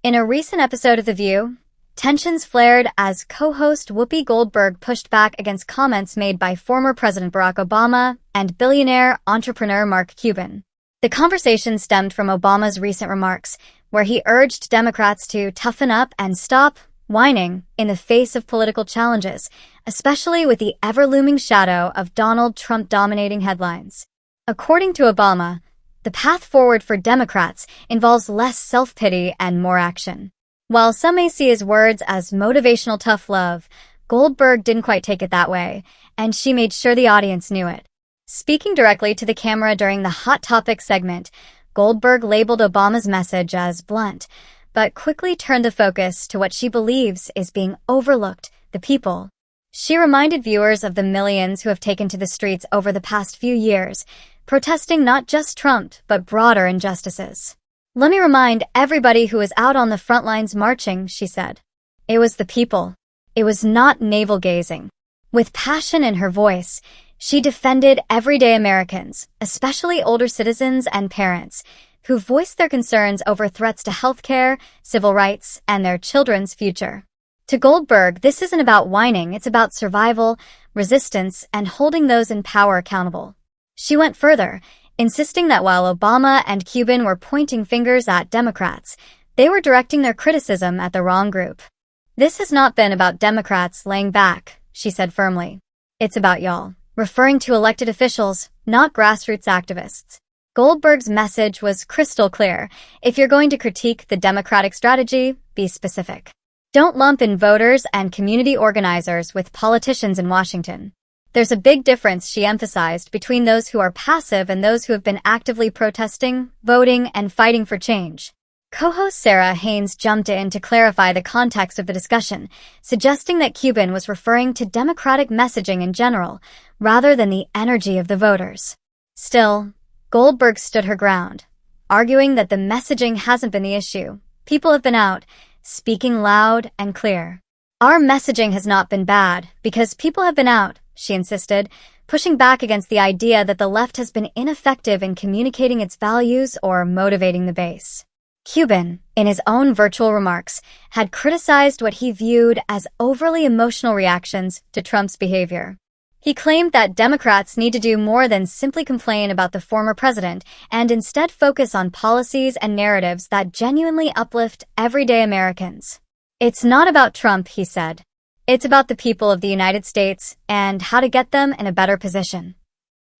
In a recent episode of The View, tensions flared as co-host Whoopi Goldberg pushed back against comments made by former President Barack Obama and billionaire entrepreneur Mark Cuban. The conversation stemmed from Obama's recent remarks, where he urged Democrats to toughen up and stop whining in the face of political challenges, especially with the ever-looming shadow of Donald Trump dominating headlines. According to Obama, the path forward for Democrats involves less self-pity and more action. While some may see his words as motivational tough love, Goldberg didn't quite take it that way, and she made sure the audience knew it. Speaking directly to the camera during the Hot Topic segment, Goldberg labeled Obama's message as blunt, but quickly turned the focus to what she believes is being overlooked: the people. She reminded viewers of the millions who have taken to the streets over the past few years, protesting not just Trump, but broader injustices. "Let me remind everybody who was out on the front lines marching," she said. "It was the people. It was not navel-gazing." With passion in her voice, she defended everyday Americans, especially older citizens and parents, who voiced their concerns over threats to healthcare, civil rights, and their children's future. To Goldberg, this isn't about whining, it's about survival, resistance, and holding those in power accountable. She went further, insisting that while Obama and Cuban were pointing fingers at Democrats, they were directing their criticism at the wrong group. "This has not been about Democrats laying back," she said firmly. "It's about y'all," referring to elected officials, not grassroots activists. Goldberg's message was crystal clear: if you're going to critique the Democratic strategy, be specific. Don't lump in voters and community organizers with politicians in Washington. There's a big difference, she emphasized, between those who are passive and those who have been actively protesting, voting, and fighting for change. Co-host Sarah Haynes jumped in to clarify the context of the discussion, suggesting that Cuban was referring to Democratic messaging in general, rather than the energy of the voters. Still, Goldberg stood her ground, arguing that the messaging hasn't been the issue. People have been out, speaking loud and clear. "Our messaging has not been bad, because people have been out," she insisted, pushing back against the idea that the left has been ineffective in communicating its values or motivating the base. Cuban, in his own virtual remarks, had criticized what he viewed as overly emotional reactions to Trump's behavior. He claimed that Democrats need to do more than simply complain about the former president and instead focus on policies and narratives that genuinely uplift everyday Americans. "It's not about Trump," he said. "It's about the people of the United States and how to get them in a better position."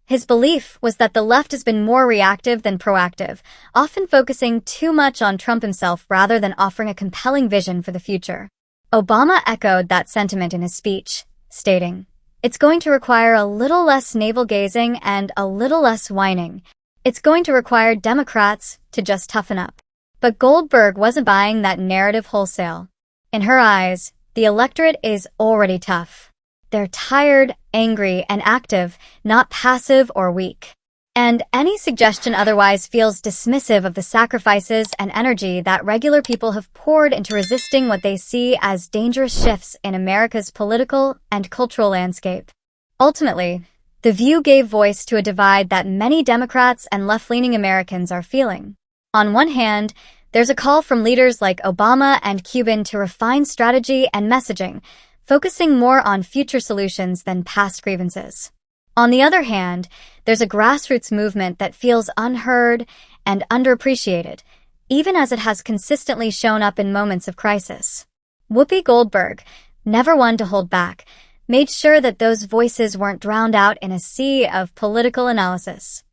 His belief was that the left has been more reactive than proactive, often focusing too much on Trump himself rather than offering a compelling vision for the future. Obama echoed that sentiment in his speech, stating, "It's going to require a little less navel-gazing and a little less whining. It's going to require Democrats to just toughen up." But Goldberg wasn't buying that narrative wholesale. In her eyes, the electorate is already tough. They're tired, angry, and active, not passive or weak. And any suggestion otherwise feels dismissive of the sacrifices and energy that regular people have poured into resisting what they see as dangerous shifts in America's political and cultural landscape. Ultimately, The View gave voice to a divide that many Democrats and left-leaning Americans are feeling. On one hand, there's a call from leaders like Obama and Cuban to refine strategy and messaging, focusing more on future solutions than past grievances. On the other hand, there's a grassroots movement that feels unheard and underappreciated, even as it has consistently shown up in moments of crisis. Whoopi Goldberg, never one to hold back, made sure that those voices weren't drowned out in a sea of political analysis.